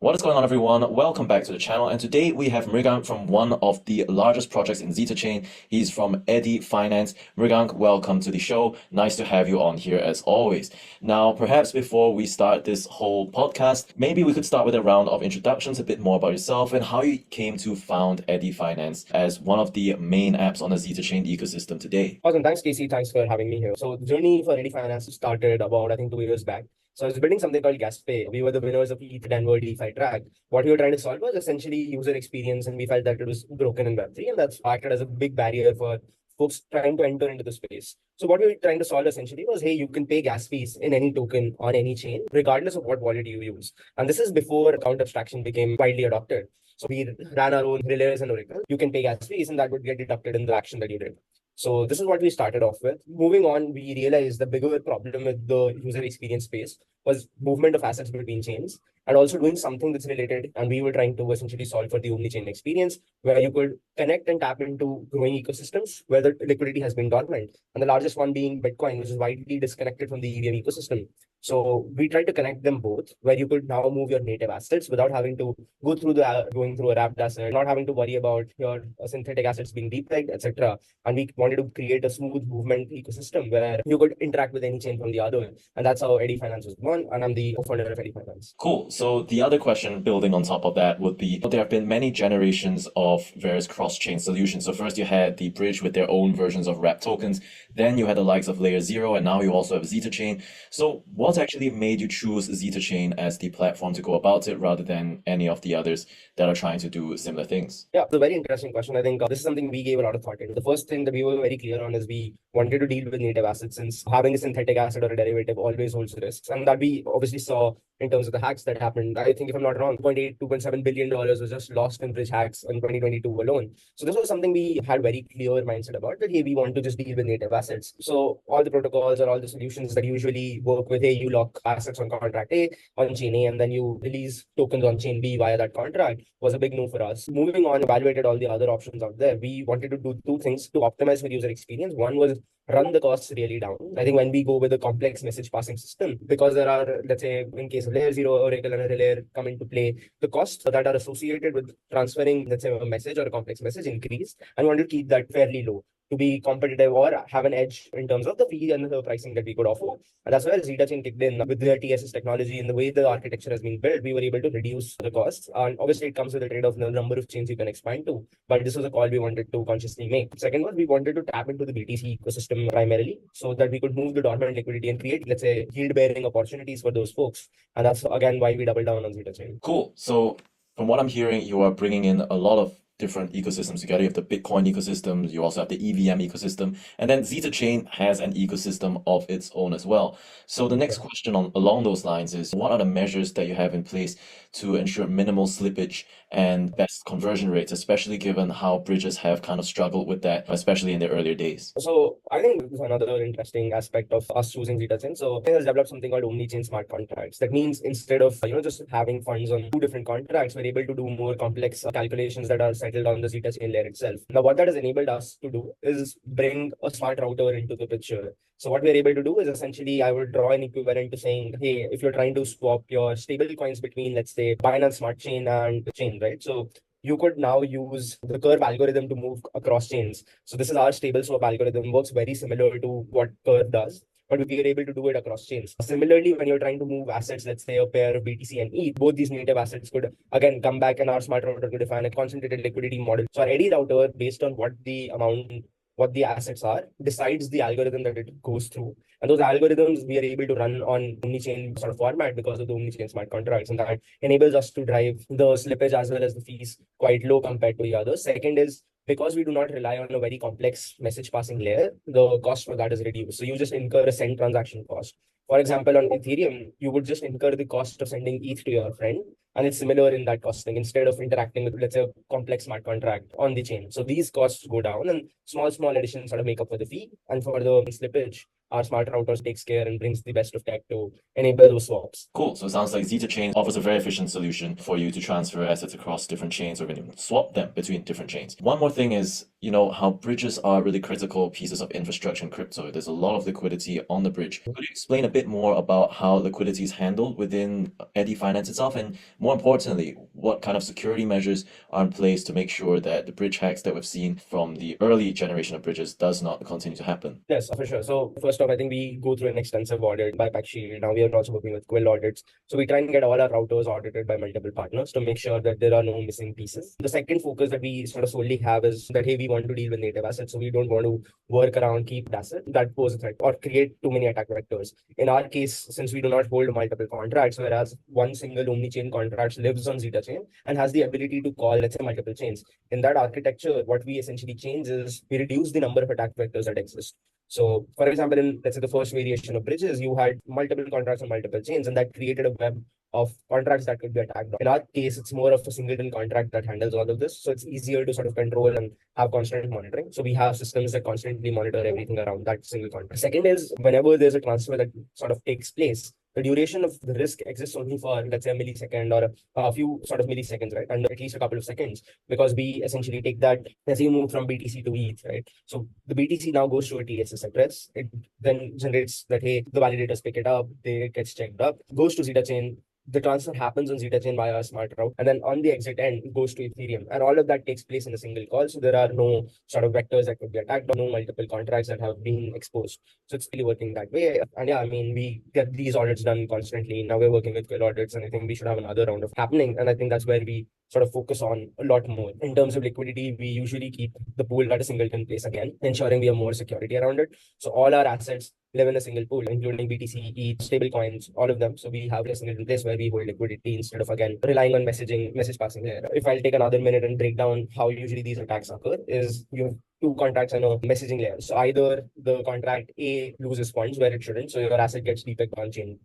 What is going on, everyone? Welcome back to the channel. And today we have Mrigank from one of the largest projects in Zeta Chain. He's from Eddy Finance. Mrigank, welcome to the show. Nice to have you on here as always. Now, perhaps before we start this whole podcast, maybe we could start with a round of introductions, a bit more about yourself and how you came to found Eddy Finance as one of the main apps on the Zeta Chain ecosystem today. Awesome. Thanks, Casey. Thanks for having me here. So the journey for Eddy Finance started about, I think, 2 years back. So I was building something called Gas Pay. We were the winners of ETH Denver DeFi track. What we were trying to solve was essentially user experience, and we felt that it was broken in Web3, and that's acted as a big barrier for folks trying to enter into the space. So what we were trying to solve essentially was, hey, you can pay gas fees in any token on any chain, regardless of what wallet you use. And this is before account abstraction became widely adopted. So we ran our own relays and Oracle. You can pay gas fees, and that would get deducted in the action that you did. So this is what we started off with. Moving on, we realized the bigger problem with the user experience space was movement of assets between chains and also doing something that's related. And we were trying to essentially solve for the omni-chain experience where you could connect and tap into growing ecosystems where the liquidity has been dormant. And the largest one being Bitcoin, which is widely disconnected from the EVM ecosystem. So we tried to connect them both, where you could now move your native assets without having to go through going through a wrapped asset, not having to worry about your synthetic assets being depegged, etc. And we wanted to create a smooth movement ecosystem where you could interact with any chain from the other. And that's how Eddy Finance was born. And I'm the co-founder of Eddy Finance. Cool. So the other question building on top of that would be, there have been many generations of various cross-chain solutions. So first you had the bridge with their own versions of wrap tokens. Then you had the likes of Layer 0, and now you also have Zeta Chain. So what actually made you choose Zeta Chain as the platform to go about it rather than any of the others that are trying to do similar things? Yeah, it's a very interesting question. I think this is something we gave a lot of thought into. The first thing that we were very clear on is we wanted to deal with native assets, since having a synthetic asset or a derivative always holds risks. And that we obviously saw in terms of the hacks that happened. I think, if I'm not wrong, $2.7 billion was just lost in bridge hacks in 2022 alone. So this was something we had very clear mindset about, that, hey, we want to just deal with native assets. So all the protocols or all the solutions that usually work with, hey, you lock assets on contract A, on chain A, and then you release tokens on chain B via that contract, was a big no for us. Moving on, evaluated all the other options out there. We wanted to do two things to optimize for user experience. One was run the costs really down. I think when we go with a complex message passing system, because there are, let's say, in case of Layer 0, Oracle and a relay come into play, the costs that are associated with transferring, let's say, a message or a complex message increase, and we want to keep that fairly low to be competitive or have an edge in terms of the fee and the pricing that we could offer. And that's where Zeta Chain kicked in with their TSS technology, and the way the architecture has been built. We were able to reduce the costs. And obviously, it comes with a trade-off in the number of chains you can expand to. But this was a call we wanted to consciously make. Second was, we wanted to tap into the BTC ecosystem primarily so that we could move the dormant liquidity and create, let's say, yield-bearing opportunities for those folks. And that's, again, why we doubled down on Zeta Chain. Cool. So from what I'm hearing, you are bringing in a lot of different ecosystems together. You have the Bitcoin ecosystem, you also have the EVM ecosystem, and then Zeta Chain has an ecosystem of its own as well. So the next question along those lines is, what are the measures that you have in place to ensure minimal slippage and best conversion rates, especially given how bridges have kind of struggled with that, especially in the earlier days? So I think this is another interesting aspect of us choosing Zeta Chain. So it has developed something called omni-chain smart contracts. That means instead of just having funds on two different contracts, we're able to do more complex calculations that are settled on the Zeta Chain layer itself. Now, what that has enabled us to do is bring a smart router into the picture. So what we're able to do is, essentially, I would draw an equivalent to saying, hey, if you're trying to swap your stable coins between, let's say, Binance Smart Chain and the chain, right? So you could now use the Curve algorithm to move across chains. So this is our stable swap algorithm, works very similar to what Curve does, but we are able to do it across chains. Similarly, when you're trying to move assets, let's say a pair of BTC and ETH, both these native assets could again come back, and our smart router could define a concentrated liquidity model. So our Eddy router, based on what the assets are, decides the algorithm that it goes through. And those algorithms we are able to run on omni-chain sort of format because of the omni-chain smart contracts. And that enables us to drive the slippage as well as the fees quite low compared to the others. Second is, because we do not rely on a very complex message passing layer, the cost for that is reduced. So you just incur a send transaction cost. For example, on Ethereum, you would just incur the cost of sending ETH to your friend, and it's similar in that costing instead of interacting with, let's say, a complex smart contract on the chain. So these costs go down, and small additions sort of make up for the fee. And for the slippage, our smart routers takes care and brings the best of tech to enable those swaps. Cool. So it sounds like Zeta Chain offers a very efficient solution for you to transfer assets across different chains or even swap them between different chains. One more thing is, how bridges are really critical pieces of infrastructure in crypto. There's a lot of liquidity on the bridge. Could you explain a bit more about how liquidity is handled within Eddy Finance itself? And more importantly, what kind of security measures are in place to make sure that the bridge hacks that we've seen from the early generation of bridges does not continue to happen? Yes, for sure. So first off, I think we go through an extensive audit by Shield. Now we are also working with Quill audits. So we try and get all our routers audited by multiple partners to make sure that there are no missing pieces. The second focus that we sort of solely have is that, hey, we want to deal with native assets. So we don't want to work around keep asset that pose a threat or create too many attack vectors. In our case, since we do not hold multiple contracts, whereas one single omni-chain contract lives on Zeta chain and has the ability to call, let's say, multiple chains. In that architecture, what we essentially change is we reduce the number of attack vectors that exist. So, for example, in let's say the first variation of bridges, you had multiple contracts on multiple chains, and that created a web of contracts that could be attacked. In our case, it's more of a singleton contract that handles all of this. So it's easier to sort of control and have constant monitoring. So we have systems that constantly monitor everything around that single contract. Second is whenever there's a transfer that sort of takes place, the duration of the risk exists only for, let's say, a millisecond or a few sort of milliseconds, right? And at least a couple of seconds, because we essentially take that, as you move from BTC to ETH, right? So the BTC now goes to a TSS address. It then generates that, hey, the validators pick it up, it gets checked up, goes to Zeta chain. The transfer happens on Zeta chain via a smart route, and then on the exit end it goes to Ethereum, and all of that takes place in a single call. So there are no sort of vectors that could be attacked, or no multiple contracts that have been exposed. So it's really working that way. And yeah, I mean, we get these audits done constantly. Now we're working with Quill audits, and I think we should have another round of happening. And I think that's where we sort of focus on a lot more. In terms of liquidity, we usually keep the pool at a singleton place again, ensuring we have more security around it. So all our assets live in a single pool, including BTC, ETH, stable coins, all of them. So we have a single place where we hold liquidity instead of, again, relying on message passing layer. If I'll take another minute and break down how usually these attacks occur, is you have two contracts on a messaging layer. So either the contract A loses funds where it shouldn't, so your asset gets depicked on chain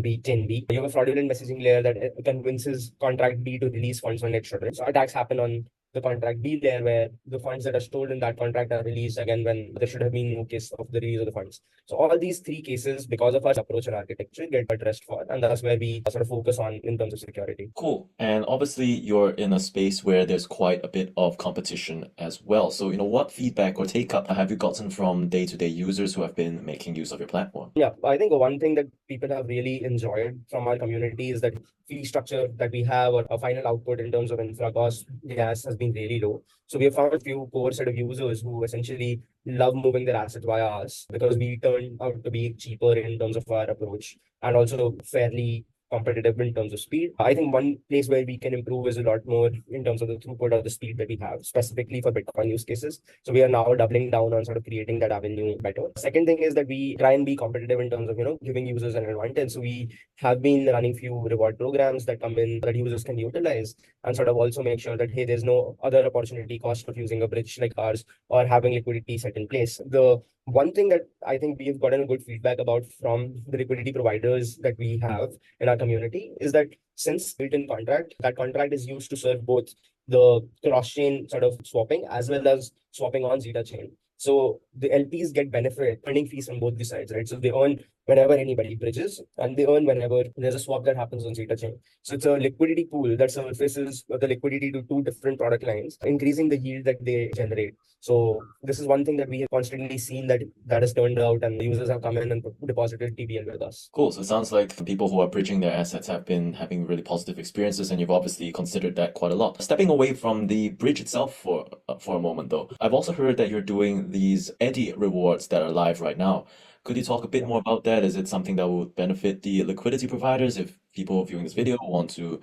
B. You have a fraudulent messaging layer that convinces contract B to release funds when it shouldn't. So attacks happen on the contract B layer, where the funds that are stored in that contract are released again when there should have been no case of the release of the funds. So all these three cases, because of our approach and architecture, get addressed for, and that's where we sort of focus on in terms of security. Cool. And obviously, you're in a space where there's quite a bit of competition as well. So, what feedback or take up have you gotten from day-to-day users who have been making use of your platform? Yeah, I think one thing that people have really enjoyed from our community is that fee structure that we have, or a final output in terms of infra cost gas, has been really low. So we have found a few core set of users who essentially love moving their assets via us, because we turn out to be cheaper in terms of our approach, and also fairly competitive in terms of speed. I think one place where we can improve is a lot more in terms of the throughput or the speed that we have, specifically for Bitcoin use cases. So we are now doubling down on sort of creating that avenue better. Second thing is that we try and be competitive in terms of, giving users an advantage. So we have been running few reward programs that come in that users can utilize, and sort of also make sure that, hey, there's no other opportunity cost of using a bridge like ours or having liquidity set in place. The one thing that I think we've gotten good feedback about from the liquidity providers that we have in our community is that, since built-in contract, that contract is used to serve both the cross-chain sort of swapping as well as swapping on Zeta chain. So the LPs get benefit earning fees from both the sides, right? So they earn whenever anybody bridges, and they earn whenever there's a swap that happens on Zeta chain. So it's a liquidity pool that surfaces the liquidity to two different product lines, increasing the yield that they generate. So this is one thing that we have constantly seen that has turned out, and the users have come in and deposited TBL with us. Cool. So it sounds like the people who are bridging their assets have been having really positive experiences, and you've obviously considered that quite a lot. Stepping away from the bridge itself for a moment, though, I've also heard that you're doing these Eddy rewards that are live right now. Could you talk a bit more about that? Is it something that would benefit the liquidity providers if people viewing this video want to,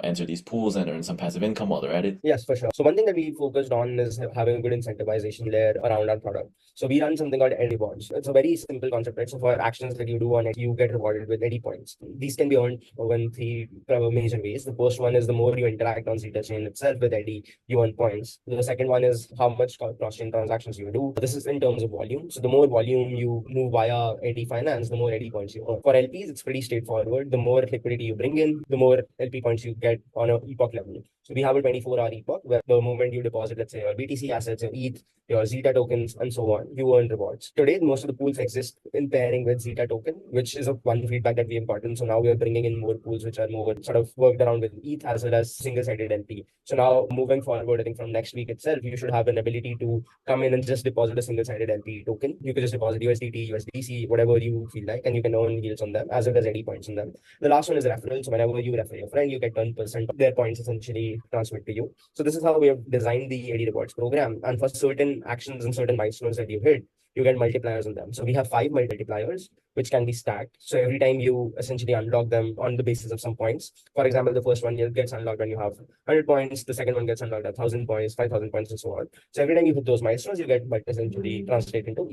enter these pools and earn some passive income while they're at it? Yes, for sure. So one thing that we focused on is having a good incentivization layer around our product. So we run something called Eddy rewards. It's a very simple concept, right? So for actions that you do on it, you get rewarded with Eddy points. These can be earned in three major ways. The first one is the more you interact on Zeta chain itself with Eddy, you earn points. The second one is how much cross-chain transactions you do. This is in terms of volume. So the more volume you move via Eddy Finance, the more Eddy points you earn. For LPs, it's pretty straightforward. The more liquidity liquidity you bring in, the more LP points you get on a epoch level. So we have a 24-hour epoch where the moment you deposit, let's say, your BTC assets, your ETH, your Zeta tokens, and so on, you earn rewards. Today, most of the pools exist in pairing with Zeta token, which is a one feedback that we have gotten. So now we are bringing in more pools which are more sort of worked around with ETH as well as single-sided LP. So now moving forward, I think from next week itself, you should have an ability to come in and just deposit a single-sided LP token. You could just deposit USDT, USDC, whatever you feel like, and you can earn yields on them as well as Eddy points on them. The last one is referral. So whenever you refer your friend, you get 10% of their points essentially transferred to you. So this is how we have designed the Eddy Rewards program. And for certain actions and certain milestones that you hit, you get multipliers on them. So we have 5 multipliers which can be stacked. So every time you essentially unlock them on the basis of some points. For example, the first one gets unlocked when you have 100 points. The second one gets unlocked at 1,000 points, 5,000 points, and so on. So every time you hit those milestones, you get essentially translate into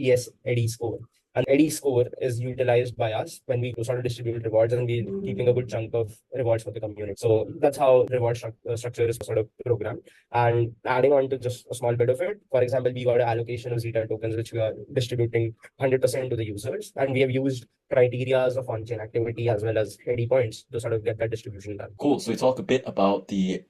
Eddy score. And Eddy score is utilized by us when we sort of distribute rewards, and we're keeping a good chunk of rewards for the community. So that's how reward structure is sort of programmed. And adding on to just a small bit of it, for example, we got an allocation of Zeta tokens, which we are distributing 100% to the users. And we have used criteria of on-chain activity as well as Eddy points to sort of get that distribution done. Cool. So you talk a bit about the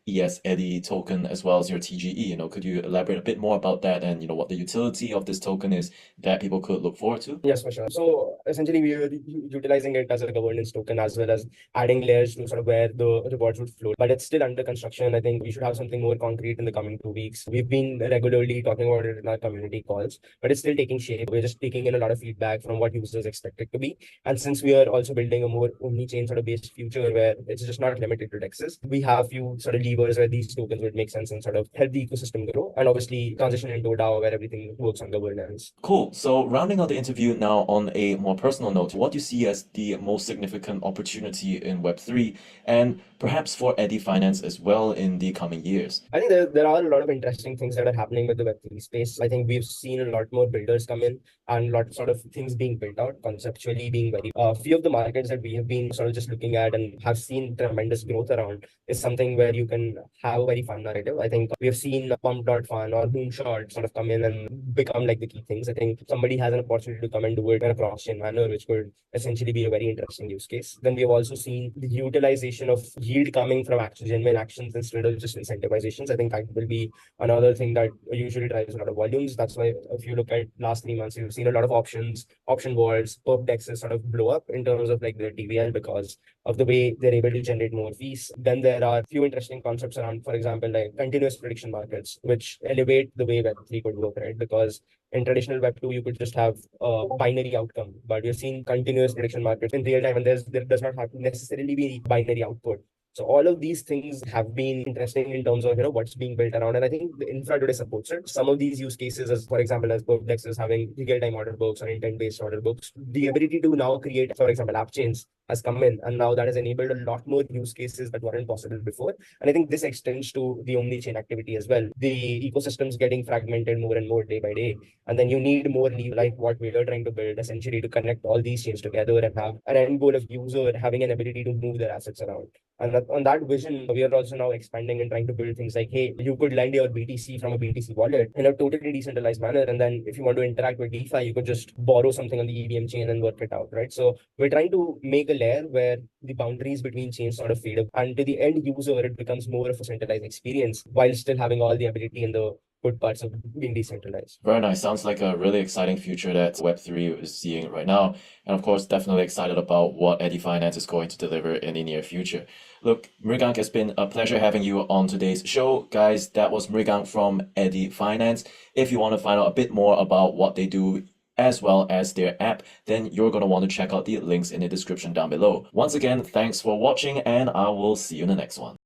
Eddy token as well as your TGE. Could you elaborate a bit more about that and what the utility of this token is that people could look forward to? Yes, for sure. So essentially, we are utilizing it as a governance token as well as adding layers to sort of where the rewards would flow. But it's still under construction. I think we should have something more concrete in the coming 2 weeks. We've been regularly talking about it in our community calls, but it's still taking shape. We're just taking in a lot of feedback from what users expect it to be. And since we are also building a more omni-chain sort of based future where it's just not limited to DEXs, we have few sort of levers where these tokens would make sense and sort of help the ecosystem grow, and obviously transition into a DAO where everything works on governance. Cool. So rounding out the interview now on a more personal note, what do you see as the most significant opportunity in Web3 and perhaps for Eddy Finance as well in the coming years? I think there are a lot of interesting things that are happening with the Web3 space. I think we've seen a lot more builders come in and a lot of sort of things being built out, conceptually being very few of the markets that we have been sort of just looking at and have seen tremendous growth around is something where you can have a very fun narrative. I think we have seen Pump.fun or Moonshot sort of come in and become like the key things. I think somebody has an opportunity to come and do it in a cross-chain manner, which could essentially be a very interesting use case. Then we have also seen the utilization of yield coming from actual genuine actions instead of just incentivizations. I think that will be another thing that usually drives a lot of volumes. That's why if you look at last 3 months, you've seen a lot of options, option wars, perp dexes sort of blow up in terms of like their TVL because of the way they're able to generate more fees. Then there are a few interesting concepts around, for example, like continuous prediction markets, which elevate the way Web3 could work, right? Because in traditional Web2, you could just have a binary outcome, but we're seeing continuous prediction markets in real time, and there does not have to necessarily be binary output. So all of these things have been interesting in terms of what's being built around, and I think the infra today supports it. Some of these use cases, as for example, as Perplex is having real-time order books or intent-based order books, the ability to now create, for example, app chains has come in, and now that has enabled a lot more use cases that weren't possible before. And I think this extends to the omni-chain activity as well. The ecosystem's getting fragmented more and more day by day, and then you need more like what we are trying to build, essentially to connect all these chains together and have an end goal of user having an ability to move their assets around. And on that vision, we are also now expanding and trying to build things like, hey, you could lend your BTC from a BTC wallet in a totally decentralized manner. And then if you want to interact with DeFi, you could just borrow something on the EVM chain and work it out, right? So we're trying to make a layer where the boundaries between chains sort of fade up. And to the end user, it becomes more of a centralized experience while still having all the ability and the good parts of being decentralized. Very nice. Sounds like a really exciting future that Web3 is seeing right now. And of course, definitely excited about what Eddy Finance is going to deliver in the near future. Look, Mrigank, it's been a pleasure having you on today's show. Guys, that was Mrigank from Eddy Finance. If you want to find out a bit more about what they do as well as their app, then you're going to want to check out the links in the description down below. Once again, thanks for watching, and I will see you in the next one.